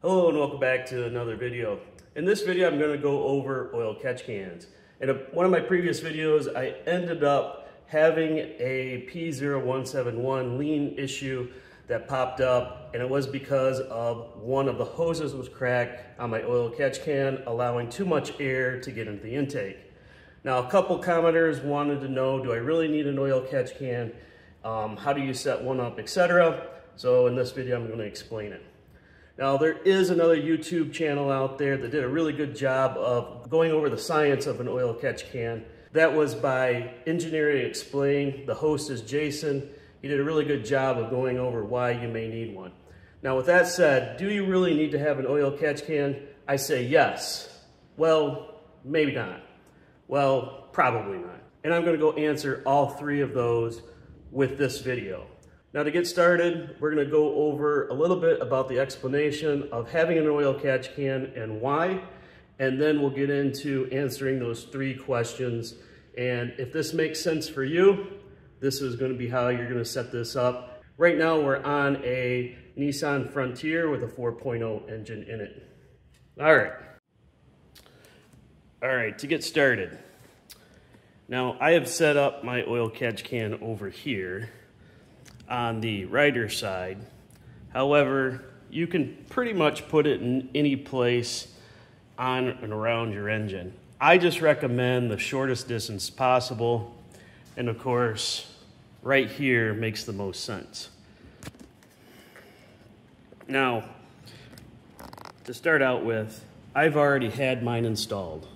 Hello and welcome back to another video. In this video I'm going to go over oil catch cans. In one of my previous videos I ended up having a P0171 lean issue that popped up, and it was because of one of the hoses was cracked on my oil catch can, allowing too much air to get into the intake. Now a couple commenters wanted to know, do I really need an oil catch can? How do you set one up, etc. So in this video I'm going to explain it. Now there is another YouTube channel out there that did a really good job of going over the science of an oil catch can. That was by Engineering Explained. The host is Jason. He did a really good job of going over why you may need one. Now with that said, do you really need to have an oil catch can? I say yes. Well, maybe not. Well, probably not. And I'm going to go answer all three of those with this video. Now to get started, we're going to go over a little bit about the explanation of having an oil catch can and why, and then we'll get into answering those three questions. And if this makes sense for you, this is going to be how you're going to set this up. Right now we're on a Nissan Frontier with a 4.0 engine in it. All right, to get started. Now I have set up my oil catch can over here on the rider side. However, you can pretty much put it in any place on and around your engine. I just recommend the shortest distance possible, and of course right here makes the most sense. Now to start out with, I've already had mine installed,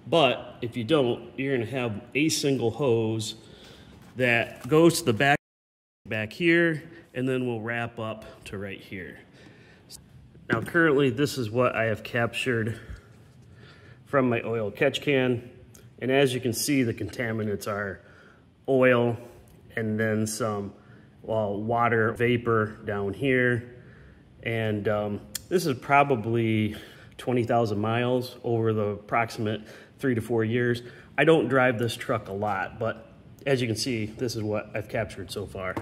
but if you don't, you're going to have a single hose that goes to the back here, and then we'll wrap up to right here. Now currently this is what I have captured from my oil catch can, and as you can see the contaminants are oil and then some water vapor down here, and this is probably 20,000 miles over the approximate 3 to 4 years. I don't drive this truck a lot, but as you can see, this is what I've captured so far.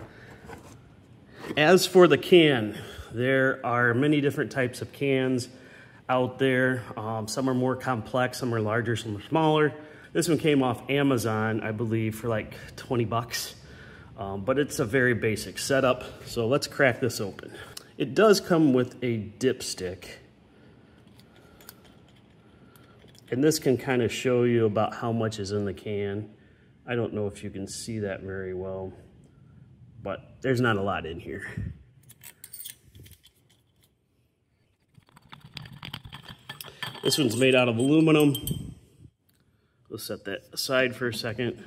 As for the can, there are many different types of cans out there. Some are more complex, some are larger, some are smaller. This one came off Amazon, I believe, for like 20 bucks. But it's a very basic setup, so let's crack this open. It does come with a dipstick. And this can kind of show you about how much is in the can. I don't know if you can see that very well, but there's not a lot in here. This one's made out of aluminum. We'll set that aside for a second.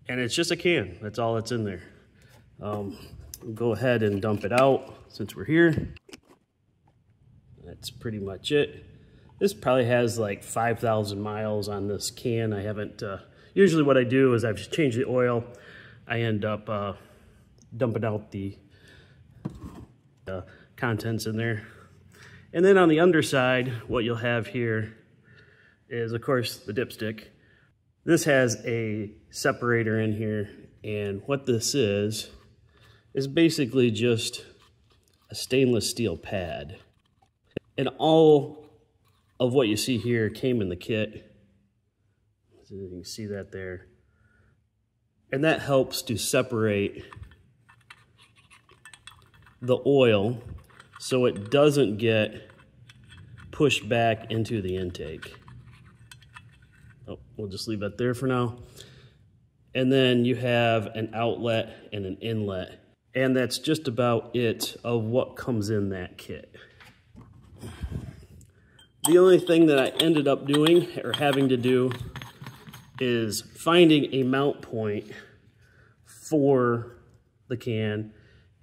And it's just a can, that's all that's in there. We'll go ahead and dump it out since we're here. That's pretty much it. This probably has like 5,000 miles on this can. I haven't, usually what I do is I've changed the oil. I end up dumping out the contents in there. And then on the underside, what you'll have here is, of course, the dipstick. This has a separator in here, and what this is basically just a stainless steel pad. And all of what you see here came in the kit. So you can see that there. And that helps to separate the oil so it doesn't get pushed back into the intake. Oh, we'll just leave that there for now. And then you have an outlet and an inlet. And that's just about it of what comes in that kit. The only thing that I ended up doing or having to do is finding a mount point for the can,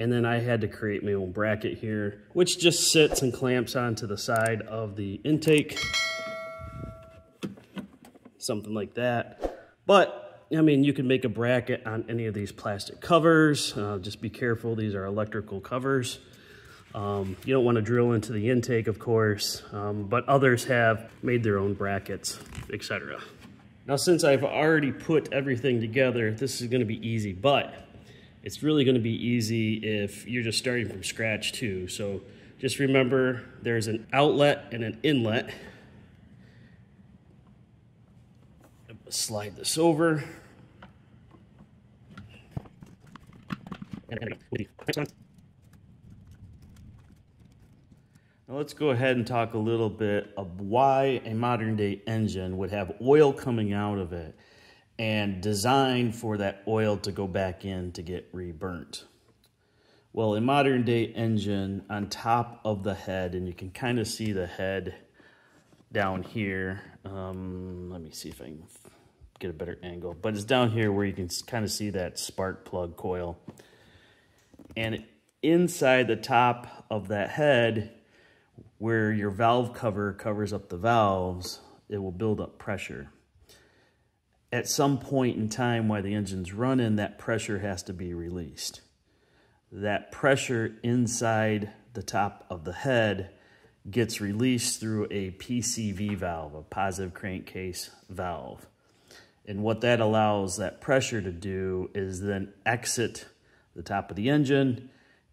and then I had to create my own bracket here, which just sits and clamps onto the side of the intake, something like that. But I mean, you can make a bracket on any of these plastic covers. Just be careful, these are electrical covers. You don't want to drill into the intake, of course, but others have made their own brackets, etc. Now, since I've already put everything together, this is going to be easy, but it's really going to be easy if you're just starting from scratch too. So Just remember there's an outlet and an inlet. Slide this over. Now let's go ahead and talk a little bit of why a modern day engine would have oil coming out of it and designed for that oil to go back in to get reburnt. Well, a modern day engine, on top of the head, and you can kind of see the head down here. Let me see if I can get a better angle, but it's down here where you can kind of see that spark plug coil. And inside the top of that head, where your valve cover covers up the valves, it will build up pressure. At some point in time while the engine's running, that pressure has to be released. That pressure inside the top of the head gets released through a PCV valve, a positive crankcase valve. And what that allows that pressure to do is then exit the top of the engine,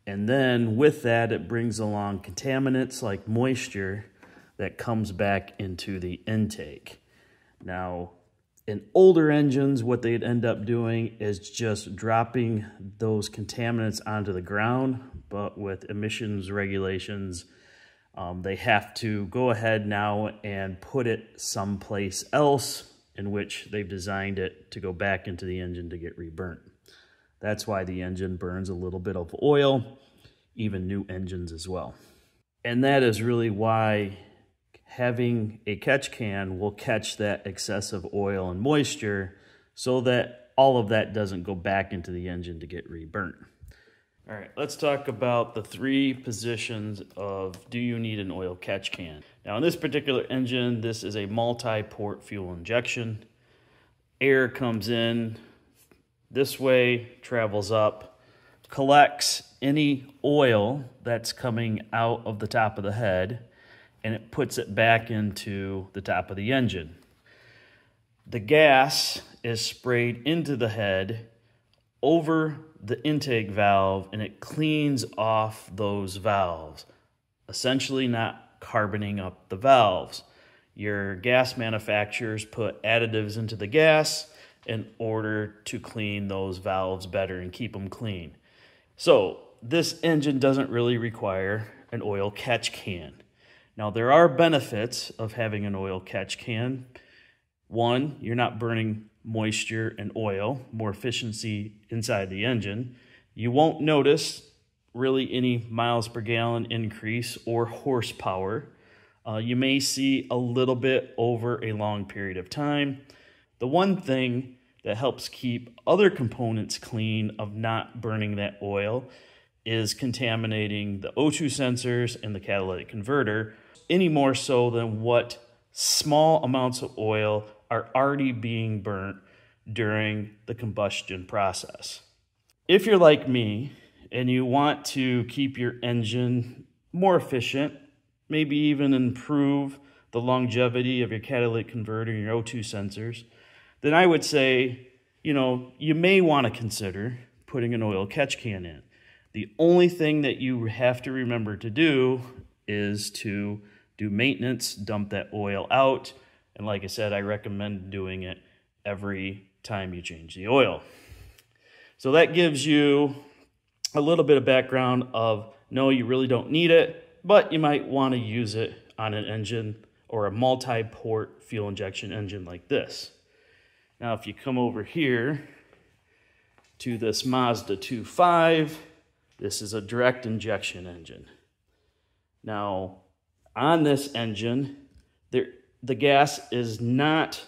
and then with that it brings along contaminants like moisture that comes back into the intake. Now, in older engines, what they'd end up doing is just dropping those contaminants onto the ground, but with emissions regulations, they have to go ahead now and put it someplace else in which they've designed it to go back into the engine to get reburnt. That's why the engine burns a little bit of oil, even new engines as well. And that is really why having a catch can will catch that excessive oil and moisture so that all of that doesn't go back into the engine to get reburnt. All right, let's talk about the three positions of do you need an oil catch can. Now in this particular engine, this is a multi-port fuel injection. Air comes in this way, travels up, collects any oil that's coming out of the top of the head, and it puts it back into the top of the engine. The gas is sprayed into the head over the intake valve, and it cleans off those valves, essentially not carboning up the valves. Your gas manufacturers put additives into the gas in order to clean those valves better and keep them clean. So this engine doesn't really require an oil catch can. Now there are benefits of having an oil catch can. One, you're not burning moisture and oil, more efficiency inside the engine. You won't notice really any miles per gallon increase or horsepower. You may see a little bit over a long period of time. The one thing that helps keep other components clean of not burning that oil is contaminating the O2 sensors and the catalytic converter, any more so than what small amounts of oil are already being burnt during the combustion process. If you're like me and you want to keep your engine more efficient, maybe even improve the longevity of your catalytic converter and your O2 sensors, then I would say, you may want to consider putting an oil catch can in. The only thing that you have to remember to do is to do maintenance, dump that oil out, and like I said, I recommend doing it every time you change the oil. So that gives you a little bit of background of, no, you really don't need it, but you might want to use it on an engine or a multi-port fuel injection engine like this. Now, if you come over here to this Mazda 2.5, this is a direct injection engine. Now, on this engine, the gas is not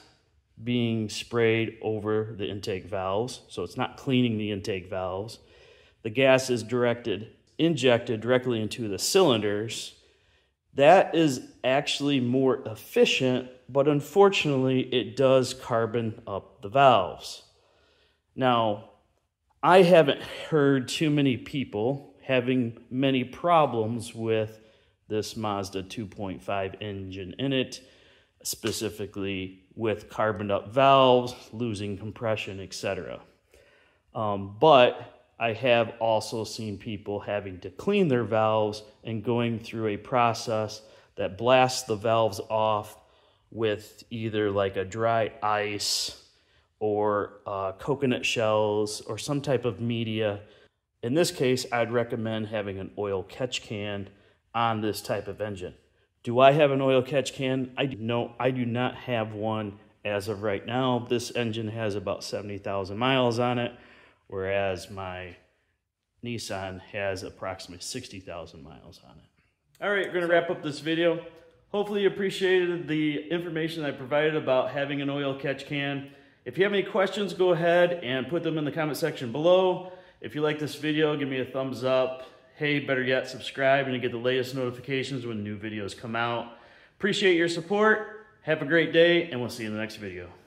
being sprayed over the intake valves, so it's not cleaning the intake valves. The gas is injected directly into the cylinders. That is actually more efficient, but unfortunately it does carbon up the valves. Now, I haven't heard too many people having many problems with this Mazda 2.5 engine in it, specifically with carboned up valves, losing compression, etc. But I have also seen people having to clean their valves and going through a process that blasts the valves off with either like a dry ice or coconut shells or some type of media. In this case, I'd recommend having an oil catch can on this type of engine. Do I have an oil catch can? No, I do not have one as of right now. This engine has about 70,000 miles on it, whereas my Nissan has approximately 60,000 miles on it. All right, we're gonna wrap up this video. Hopefully you appreciated the information I provided about having an oil catch can. If you have any questions, go ahead and put them in the comment section below. If you like this video, give me a thumbs up. Hey, better yet, subscribe and you get the latest notifications when new videos come out. Appreciate your support. Have a great day, and we'll see you in the next video.